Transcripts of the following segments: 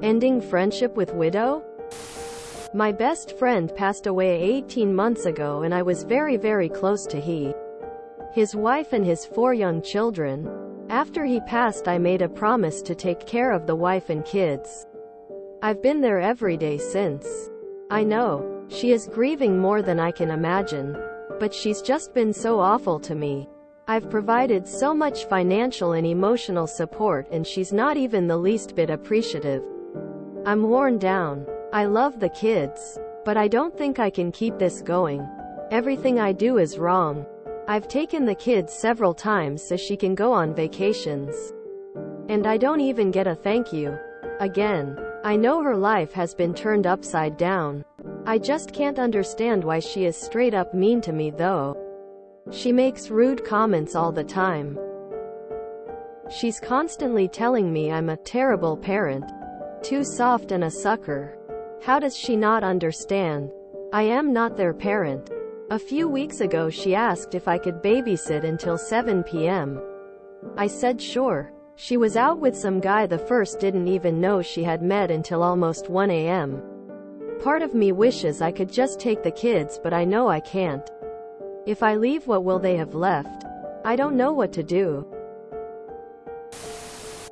Ending friendship with widow? My best friend passed away 18 months ago and I was very close to his wife and his 4 young children. After he passed, I made a promise to take care of the wife and kids. I've been there every day since. I know, she is grieving more than I can imagine. But she's just been so awful to me. I've provided so much financial and emotional support and she's not even the least bit appreciative. I'm worn down. I love the kids. But I don't think I can keep this going. Everything I do is wrong. I've taken the kids several times so she can go on vacations. And I don't even get a thank you. Again. I know her life has been turned upside down. I just can't understand why she is straight up mean to me though. She makes rude comments all the time. She's constantly telling me I'm a terrible parent. Too soft and a sucker. How does she not understand? I am not their parent. A few weeks ago she asked if I could babysit until 7 p.m. I said sure. She was out with some guy the first didn't even know she had met until almost 1 a.m. Part of me wishes I could just take the kids, but I know I can't. If I leave, what will they have left? I don't know what to do.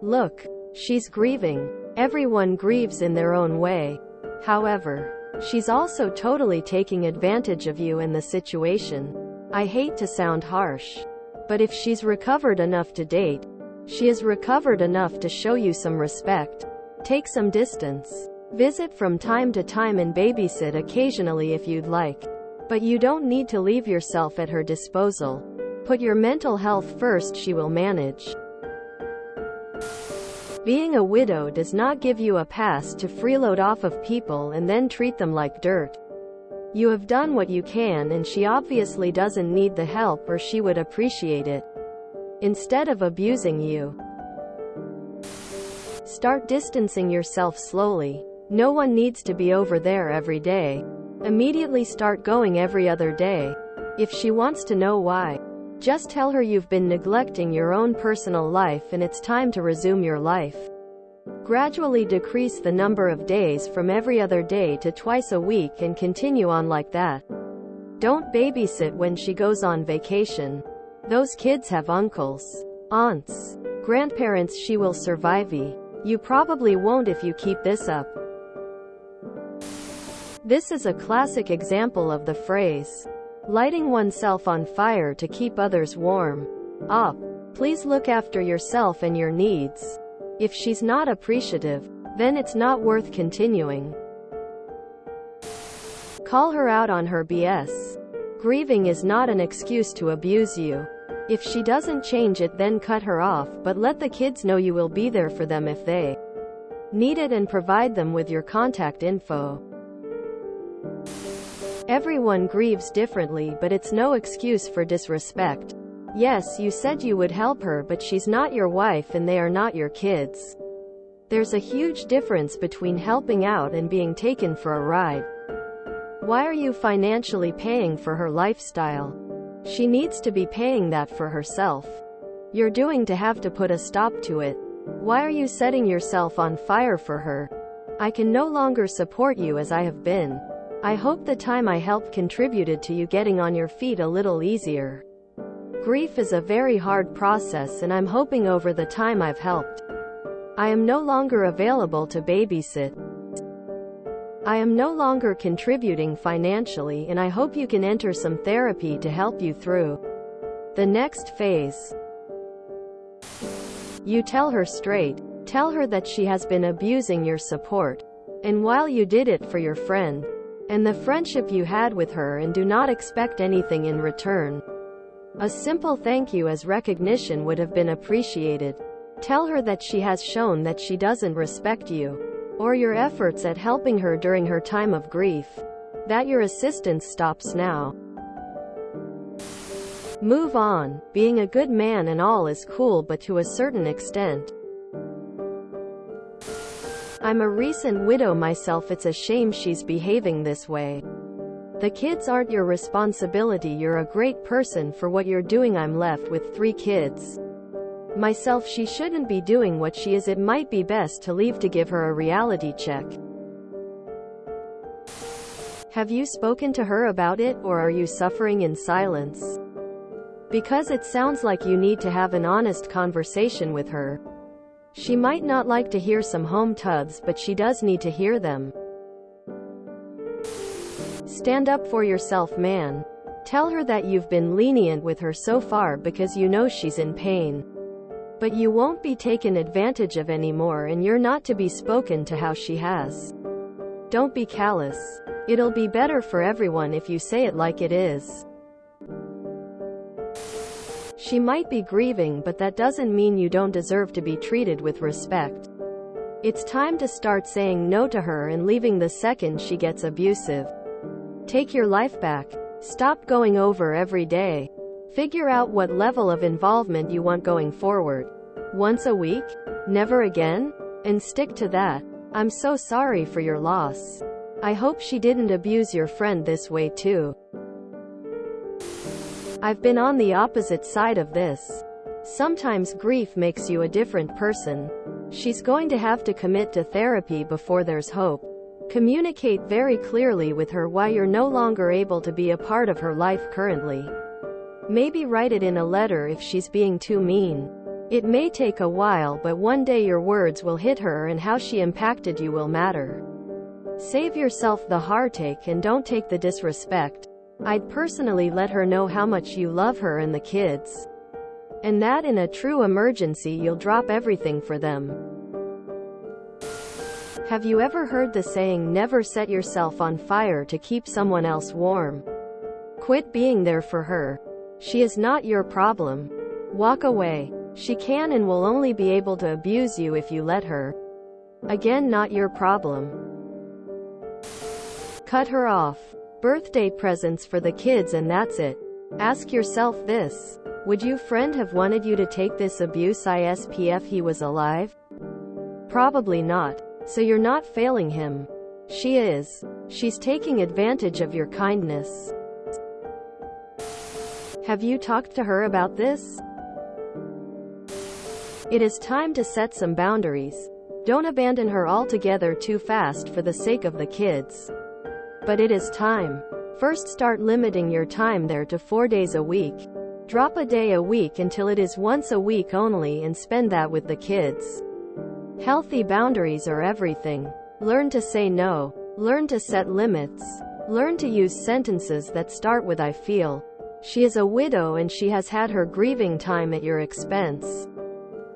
Look, she's grieving. Everyone grieves in their own way. However, she's also totally taking advantage of you and the situation. I hate to sound harsh. But if she's recovered enough to date, she is recovered enough to show you some respect. Take some distance. Visit from time to time and babysit occasionally if you'd like. But you don't need to leave yourself at her disposal. Put your mental health first, she will manage. Being a widow does not give you a pass to freeload off of people and then treat them like dirt. You have done what you can and she obviously doesn't need the help or she would appreciate it. Instead of abusing you, start distancing yourself slowly. No one needs to be over there every day. Immediately start going every other day. If she wants to know why, just tell her you've been neglecting your own personal life and it's time to resume your life. Gradually decrease the number of days from every other day to twice a week and continue on like that. Don't babysit when she goes on vacation. Those kids have uncles, aunts, grandparents. She will survive. You probably won't if you keep this up. This is a classic example of the phrase, lighting oneself on fire to keep others warm. Up. Please look after yourself and your needs. If she's not appreciative, then it's not worth continuing. Call her out on her BS. Grieving is not an excuse to abuse you. If she doesn't change it, then cut her off, but let the kids know you will be there for them if they need it and provide them with your contact info. Everyone grieves differently, but it's no excuse for disrespect. Yes, you said you would help her, but she's not your wife and they are not your kids. There's a huge difference between helping out and being taken for a ride. Why are you financially paying for her lifestyle? She needs to be paying that for herself. You're doing to have to put a stop to it. Why are you setting yourself on fire for her? I can no longer support you as I have been. I hope the time I helped contributed to you getting on your feet a little easier. Grief is a very hard process and I'm hoping over the time I've helped. I am no longer available to babysit. I am no longer contributing financially and I hope you can enter some therapy to help you through the next phase. You tell her straight. Tell her that she has been abusing your support. And while you did it for your friend and the friendship you had with her, and do not expect anything in return. A simple thank you as recognition would have been appreciated. Tell her that she has shown that she doesn't respect you or your efforts at helping her during her time of grief. That your assistance stops now. Move on. Being a good man and all is cool, but to a certain extent. I'm a recent widow myself. It's a shame she's behaving this way. The kids aren't your responsibility. You're a great person for what you're doing. I'm left with 3 kids. Myself, she shouldn't be doing what she is. It might be best to leave to give her a reality check. Have you spoken to her about it, or are you suffering in silence? Because it sounds like you need to have an honest conversation with her. She might not like to hear some home tubs, but she does need to hear them. Stand up for yourself, man. Tell her that you've been lenient with her so far because you know she's in pain. But you won't be taken advantage of anymore, and you're not to be spoken to how she has. Don't be callous. It'll be better for everyone if you say it like it is. She might be grieving, but that doesn't mean you don't deserve to be treated with respect. It's time to start saying no to her and leaving the second she gets abusive. Take your life back. Stop going over every day. Figure out what level of involvement you want going forward. Once a week? Never again? And stick to that. I'm so sorry for your loss. I hope she didn't abuse your friend this way too. I've been on the opposite side of this. Sometimes grief makes you a different person. She's going to have to commit to therapy before there's hope. Communicate very clearly with her why you're no longer able to be a part of her life currently. Maybe write it in a letter if she's being too mean. It may take a while, but one day your words will hit her and how she impacted you will matter. Save yourself the heartache and don't take the disrespect. I'd personally let her know how much you love her and the kids. And that in a true emergency you'll drop everything for them. Have you ever heard the saying, never set yourself on fire to keep someone else warm? Quit being there for her. She is not your problem. Walk away. She can and will only be able to abuse you if you let her. Again, not your problem. Cut her off. Birthday presents for the kids and that's it. Ask yourself this. Would your friend have wanted you to take this abuse if he was alive? Probably not. So you're not failing him. She is. She's taking advantage of your kindness. Have you talked to her about this? It is time to set some boundaries. Don't abandon her altogether too fast for the sake of the kids. But it is time. First, start limiting your time there to 4 days a week. Drop a day a week until it is once a week only and spend that with the kids. Healthy boundaries are everything. Learn to say no. Learn to set limits. Learn to use sentences that start with I feel. She is a widow and she has had her grieving time at your expense.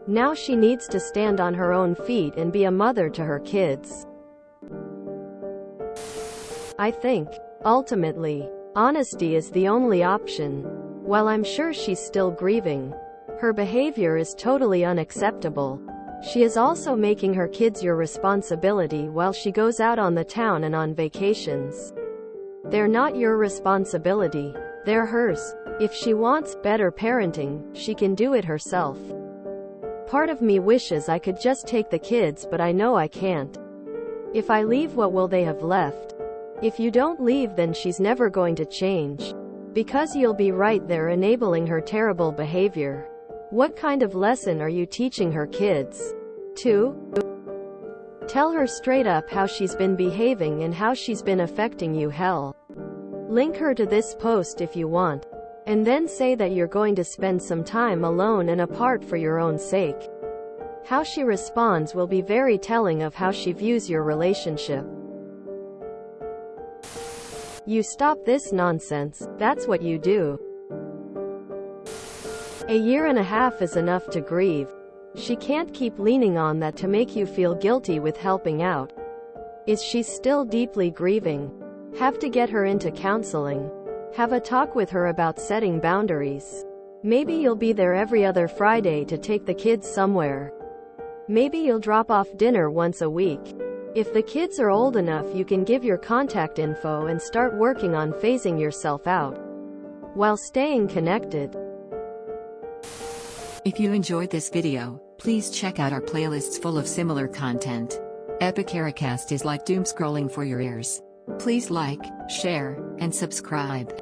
Now she needs to stand on her own feet and be a mother to her kids. I think, ultimately, honesty is the only option. While I'm sure she's still grieving, her behavior is totally unacceptable. She is also making her kids your responsibility while she goes out on the town and on vacations. They're not your responsibility. They're hers. If she wants better parenting, she can do it herself. Part of me wishes I could just take the kids, but I know I can't. If I leave, what will they have left? If you don't leave, then she's never going to change. Because you'll be right there enabling her terrible behavior. What kind of lesson are you teaching her kids? 2. Tell her straight up how she's been behaving and how she's been affecting you. Hell. Link her to this post if you want. And then say that you're going to spend some time alone and apart for your own sake. How she responds will be very telling of how she views your relationship. You stop this nonsense. That's what you do. A year and a half is enough to grieve. She can't keep leaning on that to make you feel guilty with helping out. Is she still deeply grieving? Have to get her into counseling. Have a talk with her about setting boundaries. Maybe you'll be there every other Friday to take the kids somewhere. Maybe you'll drop off dinner once a week. If the kids are old enough, you can give your contact info and start working on phasing yourself out while staying connected. If you enjoyed this video, please check out our playlists full of similar content. Epicaricast is like doom scrolling for your ears. Please like, share, and subscribe.